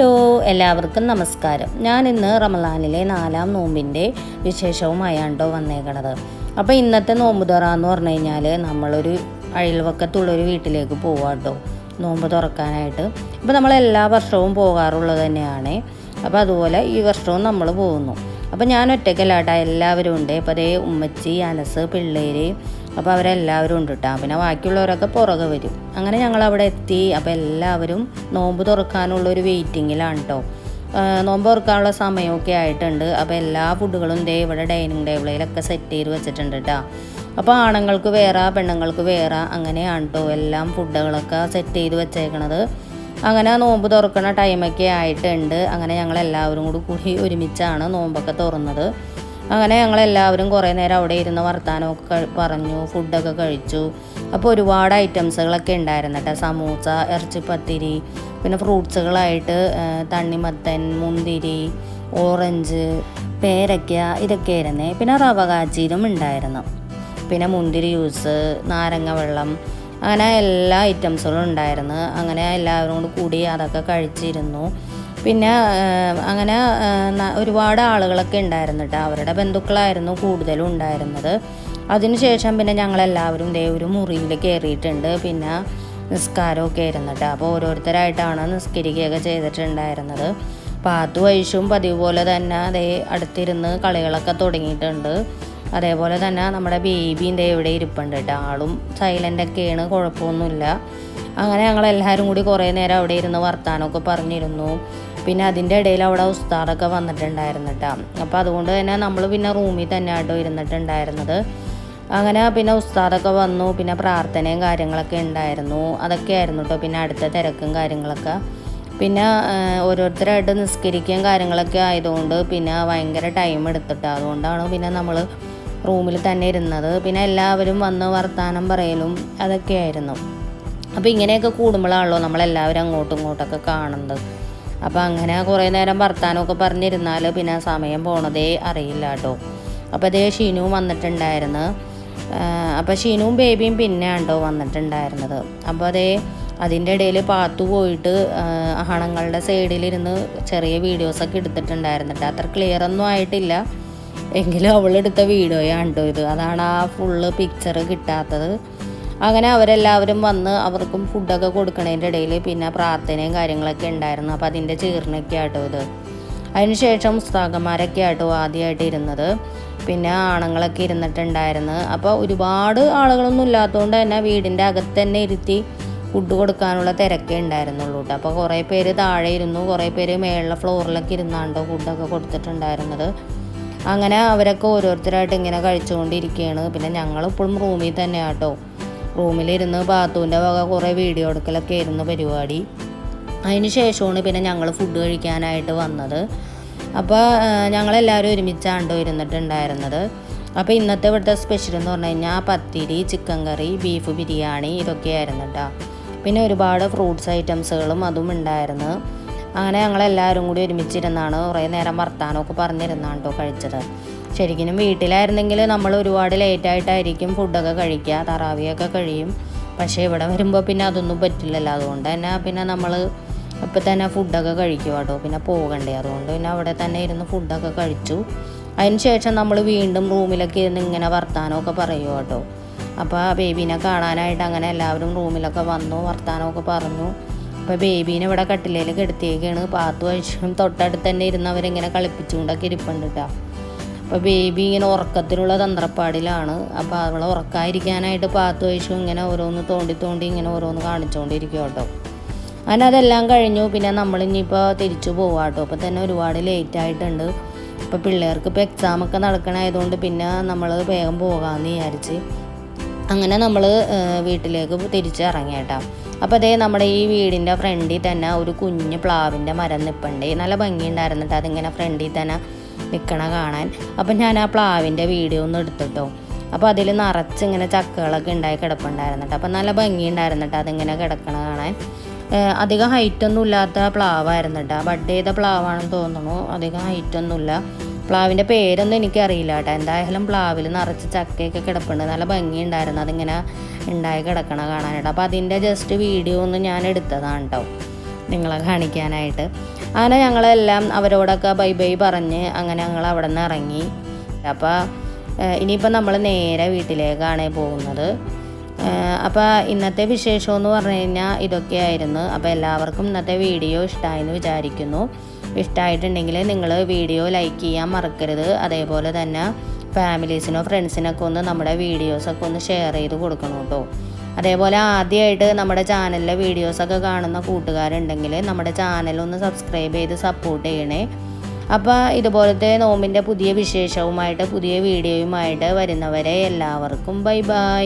Hello, എല്ലാവർക്കും നമസ്കാരം. ഞാൻ ഇന്ന് റമളാനിലെ 4-ാം നോമ്പിൻ്റെ വിശേഷവുമായാണ്ടോ വന്നേക്കണത്. അപ്പോൾ ഇന്നത്തെ നോമ്പ് തുറ എന്ന് പറഞ്ഞു കഴിഞ്ഞാൽ നമ്മളൊരു അയൽവക്കത്തുള്ളൊരു വീട്ടിലേക്ക് പോവാട്ടോ നോമ്പ് തുറക്കാനായിട്ട്. അപ്പോൾ നമ്മൾ എല്ലാ വർഷവും പോകാറുള്ളത് തന്നെയാണ്. അപ്പോൾ അതുപോലെ ഈ വർഷവും നമ്മൾ പോകുന്നു. അപ്പോൾ ഞാൻ ഒറ്റയ്ക്കല്ലാട്ടോ, എല്ലാവരും ഉണ്ട്. അപ്പോൾ അതേ ഉമ്മച്ചി, അനസ്, പിള്ളേർ, അപ്പോൾ അവരെല്ലാവരും ഉണ്ട് കേട്ടോ. പിന്നെ ബാക്കിയുള്ളവരൊക്കെ പുറകെ വരും. അങ്ങനെ ഞങ്ങളവിടെ എത്തി. അപ്പോൾ എല്ലാവരും നോമ്പ് തുറക്കാനുള്ളൊരു വെയിറ്റിങ്ങിലാണ് കേട്ടോ. നോമ്പ് തുറക്കാനുള്ള സമയമൊക്കെ ആയിട്ടുണ്ട്. അപ്പോൾ എല്ലാ ഫുഡുകളും ഇവിടെ ഡൈനിങ് ടേബിളിലൊക്കെ സെറ്റ് ചെയ്ത് വെച്ചിട്ടുണ്ട് കേട്ടോ. അപ്പോൾ ആണുങ്ങൾക്ക് വേറെ, പെണ്ണുങ്ങൾക്ക് വേറെ, അങ്ങനെയാണ് കേട്ടോ എല്ലാം ഫുഡുകളൊക്കെ സെറ്റ് ചെയ്ത് വെച്ചേക്കണത്. അങ്ങനെ നോമ്പ് തുറക്കുന്ന ടൈമൊക്കെ ആയിട്ടുണ്ട്. അങ്ങനെ ഞങ്ങളെല്ലാവരും കൂടി ഒരുമിച്ചാണ് നോമ്പൊക്കെ തുറന്നത്. അങ്ങനെ ഞങ്ങളെല്ലാവരും കുറേ നേരം അവിടെ ഇരുന്ന് വർത്താനമൊക്കെ പറഞ്ഞു, ഫുഡൊക്കെ കഴിച്ചു. അപ്പോൾ ഒരുപാട് ഐറ്റംസുകളൊക്കെ ഉണ്ടായിരുന്നു കേട്ടോ. സമൂസ, ഇറച്ചിപ്പത്തിരി, പിന്നെ ഫ്രൂട്ട്സുകളായിട്ട് തണ്ണിമത്തൻ, മുന്തിരി, ഓറഞ്ച്, പേരയ്ക്ക, ഇതൊക്കെ ആയിരുന്നേ. പിന്നെ റവ കാച്ചിയിലും ഉണ്ടായിരുന്നു. പിന്നെ മുന്തിരി ജ്യൂസ്, നാരങ്ങ വെള്ളം, അങ്ങനെ എല്ലാ ഐറ്റംസുകളും ഉണ്ടായിരുന്നു. അങ്ങനെ എല്ലാവരും കൂടി അതൊക്കെ കഴിച്ചിരുന്നു. പിന്നെ അങ്ങനെ ഒരുപാട് ആളുകളൊക്കെ ഉണ്ടായിരുന്നു കേട്ടോ. അവരുടെ ബന്ധുക്കളായിരുന്നു കൂടുതലും ഉണ്ടായിരുന്നത്. അതിനുശേഷം പിന്നെ ഞങ്ങളെല്ലാവരും ഒരു മുറിയിൽ കയറിയിട്ടുണ്ട്. പിന്നെ നിസ്കാരമൊക്കെ ആയിരുന്നു കേട്ടോ. അപ്പോൾ ഓരോരുത്തരായിട്ടാണ് നിസ്കരിക്കുകയൊക്കെ ചെയ്തിട്ടുണ്ടായിരുന്നത്. പാത്തു വൈഷും പതിവ് പോലെ തന്നെ അടുത്തിരുന്ന് കളികളൊക്കെ തുടങ്ങിയിട്ടുണ്ട്. അതേപോലെ തന്നെ നമ്മുടെ ബേബിയും ഇവിടെ ഇരിപ്പുണ്ട് കേട്ടോ. ആളും സൈലൻ്റൊക്കെയാണ്, കുഴപ്പമൊന്നുമില്ല. അങ്ങനെ ഞങ്ങളെല്ലാവരും കൂടി കുറേ നേരം അവിടെ ഇരുന്ന് വർത്താനമൊക്കെ പറഞ്ഞിരുന്നു. പിന്നെ അതിൻ്റെ ഇടയിൽ അവിടെ ഉസ്താദൊക്കെ വന്നിട്ടുണ്ടായിരുന്നു കേട്ടോ. അപ്പോൾ അതുകൊണ്ട് തന്നെ നമ്മൾ പിന്നെ റൂമിൽ തന്നെ ആട്ടോ ഇരുന്നിട്ടുണ്ടായിരുന്നത്. അങ്ങനെ പിന്നെ ഉസ്താദൊക്കെ വന്നു. പിന്നെ പ്രാർത്ഥനയും കാര്യങ്ങളൊക്കെ ഉണ്ടായിരുന്നു. അതൊക്കെ ആയിരുന്നു കേട്ടോ പിന്നെ അടുത്ത തിരക്കും കാര്യങ്ങളൊക്കെ. പിന്നെ ഓരോരുത്തരായിട്ട് നിസ്കരിക്കുകയും കാര്യങ്ങളൊക്കെ ആയതുകൊണ്ട് പിന്നെ ഭയങ്കര ടൈം എടുത്തിട്ടോ. അതുകൊണ്ടാണ് പിന്നെ നമ്മൾ റൂമിൽ തന്നെ ഇരുന്നത്. പിന്നെ എല്ലാവരും വന്ന് വർത്താനം പറയലും അതൊക്കെ ആയിരുന്നു. അപ്പോൾ ഇങ്ങനെയൊക്കെ കൂടുമ്പോഴാണല്ലോ നമ്മളെല്ലാവരും അങ്ങോട്ടും ഇങ്ങോട്ടൊക്കെ കാണുന്നത്. അപ്പോൾ അങ്ങനെ കുറേ നേരം വർത്താനമൊക്കെ പറഞ്ഞിരുന്നാൽ പിന്നെ സമയം പോണതേ അറിയില്ല കേട്ടോ. അപ്പോൾ ഷീനുവും വന്നിട്ടുണ്ടായിരുന്നു. അപ്പോൾ ഷീനുവും ബേബിയും പിന്നെയാണ് കേട്ടോ വന്നിട്ടുണ്ടായിരുന്നത്. അപ്പോൾ അതിൻ്റെ ഇടയിൽ പാത്തു പോയിട്ട് ആണുങ്ങളുടെ സൈഡിലിരുന്ന് ചെറിയ വീഡിയോസൊക്കെ എടുത്തിട്ടുണ്ടായിരുന്നു കേട്ടോ. അത്ര ക്ലിയർ ഒന്നും ആയിട്ടില്ല, എങ്കിലും അവളെടുത്ത വീഡിയോയാണ് കേട്ടോ ഇത്. അതാണ് ആ ഫുള്ള് പിക്ചർ കിട്ടാത്തത്. അങ്ങനെ അവരെല്ലാവരും വന്ന് അവർക്കും ഫുഡൊക്കെ കൊടുക്കണതിൻ്റെ ഇടയിൽ പിന്നെ പ്രാർത്ഥനയും കാര്യങ്ങളൊക്കെ ഉണ്ടായിരുന്നു. അപ്പോൾ അതിൻ്റെ ചേർന്നൊക്കെ ആട്ടോ ഇത്. അതിനുശേഷം ഉസ്താദന്മാരൊക്കെ ആട്ടോ ആദ്യമായിട്ട് ഇരുന്നത്. പിന്നെ ആണുങ്ങളൊക്കെ ഇരുന്നിട്ടുണ്ടായിരുന്നു. അപ്പോൾ ഒരുപാട് ആളുകളൊന്നും ഇല്ലാത്തതുകൊണ്ട് തന്നെ വീടിൻ്റെ അകത്ത് തന്നെ ഇരുത്തി ഫുഡ് കൊടുക്കാനുള്ള തിരക്കേ ഉണ്ടായിരുന്നുള്ളൂ കേട്ടോ. അപ്പോൾ കുറേ പേര് താഴെ ഇരുന്നു, കുറേ പേര് മേളിലെ ഫ്ലോറിലൊക്കെ ഇരുന്നാണ്ടോ ഫുഡൊക്കെ കൊടുത്തിട്ടുണ്ടായിരുന്നത്. അങ്ങനെ അവരൊക്കെ ഓരോരുത്തരായിട്ട് ഇങ്ങനെ കഴിച്ചുകൊണ്ടിരിക്കുകയാണ്. പിന്നെ ഞങ്ങളിപ്പോഴും റൂമിൽ തന്നെ ആട്ടോ. റൂമിലിരുന്ന് ബാത്തുവിൻ്റെ വക കുറേ വീഡിയോ എടുക്കലൊക്കെ ആയിരുന്നു പരിപാടി. അതിന് ശേഷമാണ് പിന്നെ ഞങ്ങൾ ഫുഡ് കഴിക്കാനായിട്ട് വന്നത്. അപ്പോൾ ഞങ്ങളെല്ലാവരും ഒരുമിച്ചാണ്ടോ ഇരുന്നിട്ടുണ്ടായിരുന്നത്. അപ്പോൾ ഇന്നത്തെ ഇവിടുത്തെ സ്പെഷ്യൽ എന്ന് പറഞ്ഞു കഴിഞ്ഞാൽ പത്തിരി, ചിക്കൻ കറി, ബീഫ് ബിരിയാണി, ഇതൊക്കെയായിരുന്നു കേട്ടോ. പിന്നെ ഒരുപാട് ഫ്രൂട്ട്സ് ഐറ്റംസുകളും അതും ഉണ്ടായിരുന്നു. അങ്ങനെ ഞങ്ങളെല്ലാവരും കൂടി ഒരുമിച്ചിരുന്നാണ് കുറേ നേരം വർത്താനമൊക്കെ പറഞ്ഞിരുന്നാണ് കേട്ടോ കഴിച്ചത്. ശരിക്കും വീട്ടിലായിരുന്നെങ്കിൽ നമ്മൾ ഒരുപാട് ലേറ്റായിട്ടായിരിക്കും ഫുഡൊക്കെ കഴിക്കുക, തറാവിയൊക്കെ കഴിയും. പക്ഷേ ഇവിടെ വരുമ്പോൾ പിന്നെ അതൊന്നും പറ്റില്ലല്ലോ. അതുകൊണ്ട് തന്നെ പിന്നെ നമ്മൾ ഇപ്പം തന്നെ ഫുഡൊക്കെ കഴിക്കും കേട്ടോ. പിന്നെ പോകണ്ടേ, അതുകൊണ്ട് പിന്നെ അവിടെ തന്നെ ഇരുന്ന് ഫുഡൊക്കെ കഴിച്ചു. അതിന് ശേഷം നമ്മൾ വീണ്ടും റൂമിലൊക്കെ ഇരുന്ന് ഇങ്ങനെ വർത്താനമൊക്കെ പറയുമോ കേട്ടോ. അപ്പോൾ ബേബീനെ കാണാനായിട്ട് അങ്ങനെ എല്ലാവരും റൂമിലൊക്കെ വന്നു, വർത്താനമൊക്കെ പറഞ്ഞു. അപ്പോൾ ബേബീനെ ഇവിടെ കട്ടിലേൽ കെടുത്തിയേക്കാണ്. പാത്തു വഴിച്ചും തൊട്ടടുത്ത് തന്നെ ഇരുന്ന് അവരിങ്ങനെ കളിപ്പിച്ചുകൊണ്ടൊക്കെ ഇരിപ്പുണ്ട് കേട്ടോ. അപ്പോൾ ബേബി ഇങ്ങനെ ഉറക്കത്തിലുള്ള തന്ത്രപ്പാടിലാണ്. അപ്പോൾ അവളെ ഉറക്കാതിരിക്കാനായിട്ട് പാത്തു വഴിച്ചും ഇങ്ങനെ ഓരോന്ന് തോണ്ടി ഇങ്ങനെ ഓരോന്ന് കാണിച്ചുകൊണ്ടിരിക്കും കേട്ടോ. അങ്ങനെ അതെല്ലാം കഴിഞ്ഞു. പിന്നെ നമ്മളിനിയിപ്പോൾ തിരിച്ചു പോവാം കേട്ടോ. അപ്പോൾ തന്നെ ഒരുപാട് ലേറ്റായിട്ടുണ്ട്. അപ്പോൾ പിള്ളേർക്ക് ഇപ്പോൾ എക്സാമൊക്കെ നടക്കണമായതുകൊണ്ട് പിന്നെ നമ്മൾ വേഗം പോകാമെന്ന് വിചാരിച്ച് അങ്ങനെ നമ്മൾ വീട്ടിലേക്ക് തിരിച്ചിറങ്ങി കേട്ടോ. അപ്പോൾ നമ്മുടെ ഈ വീടിൻ്റെ ഫ്രണ്ടിൽ തന്നെ ഒരു കുഞ്ഞ് പ്ലാവിൻ്റെ മരം നിൽപ്പുണ്ട്. നല്ല ഭംഗിയുണ്ടായിരുന്നു കേട്ടോ അതിങ്ങനെ ഫ്രണ്ടിൽ തന്നെ നിൽക്കണ കാണാൻ. അപ്പം ഞാൻ ആ പ്ലാവിൻ്റെ വീഡിയോ ഒന്ന് എടുത്തിട്ടോ. അപ്പോൾ അതിൽ നിറച്ചിങ്ങനെ ചക്കകളൊക്കെ ഉണ്ടായി കിടപ്പുണ്ടായിരുന്നു കേട്ടോ. അപ്പോൾ നല്ല ഭംഗിയുണ്ടായിരുന്നു കേട്ടോ അതിങ്ങനെ കിടക്കണ കാണാൻ. അധികം ഹൈറ്റൊന്നും ഇല്ലാത്ത പ്ലാവായിരുന്നു കേട്ടോ. ബഡ് ചെയ്ത പ്ലാവാണെന്ന് തോന്നുന്നു. അധികം ഹൈറ്റൊന്നുമില്ല. പ്ലാവിൻ്റെ പേരൊന്നും എനിക്കറിയില്ല കേട്ടോ. എന്തായാലും പ്ലാവിൽ നിറച്ച് ചക്കയൊക്കെ കിടപ്പുണ്ട്. നല്ല ഭംഗിയുണ്ടായിരുന്നു അതിങ്ങനെ ഉണ്ടായി കിടക്കണ കാണാനായിട്ട്. അപ്പോൾ അതിൻ്റെ ജസ്റ്റ് വീഡിയോ ഒന്ന് ഞാൻ എടുത്തതാണ് കേട്ടോ നിങ്ങളെ കാണിക്കാനായിട്ട്. അങ്ങനെ ഞങ്ങളെല്ലാം അവരോടൊക്കെ ബൈ ബൈ പറഞ്ഞ് അങ്ങനെ ഞങ്ങൾ അവിടെ നിന്ന് ഇറങ്ങി. അപ്പോൾ ഇനിയിപ്പോൾ നമ്മൾ നേരെ വീട്ടിലേക്കാണ് പോകുന്നത്. അപ്പോൾ ഇന്നത്തെ വിശേഷം എന്ന് പറഞ്ഞു കഴിഞ്ഞാൽ ഇതൊക്കെയായിരുന്നു. അപ്പോൾ എല്ലാവർക്കും ഇന്നത്തെ വീഡിയോ ഇഷ്ടമായെന്ന് വിചാരിക്കുന്നു. ഇഷ്ടമായിട്ടുണ്ടെങ്കിൽ നിങ്ങൾ വീഡിയോ ലൈക്ക് ചെയ്യാൻ മറക്കരുത്. അതേപോലെ തന്നെ ഫാമിലീസിനോ ഫ്രണ്ട്സിനൊക്കെ ഒന്ന് നമ്മുടെ വീഡിയോസൊക്കെ ഒന്ന് ഷെയർ ചെയ്ത് കൊടുക്കണം കേട്ടോ. അതേപോലെ ആദ്യമായിട്ട് നമ്മുടെ ചാനലിലെ വീഡിയോസൊക്കെ കാണുന്ന കൂട്ടുകാരുണ്ടെങ്കിൽ നമ്മുടെ ചാനലൊന്ന് സബ്സ്ക്രൈബ് ചെയ്ത് സപ്പോർട്ട് ചെയ്യണേ. അപ്പോൾ ഇതുപോലത്തെ നോമ്പിൻ്റെ പുതിയ വിശേഷവുമായിട്ട് പുതിയ വീഡിയോയുമായിട്ട് വരുന്നവരെ എല്ലാവർക്കും ബൈ ബൈ.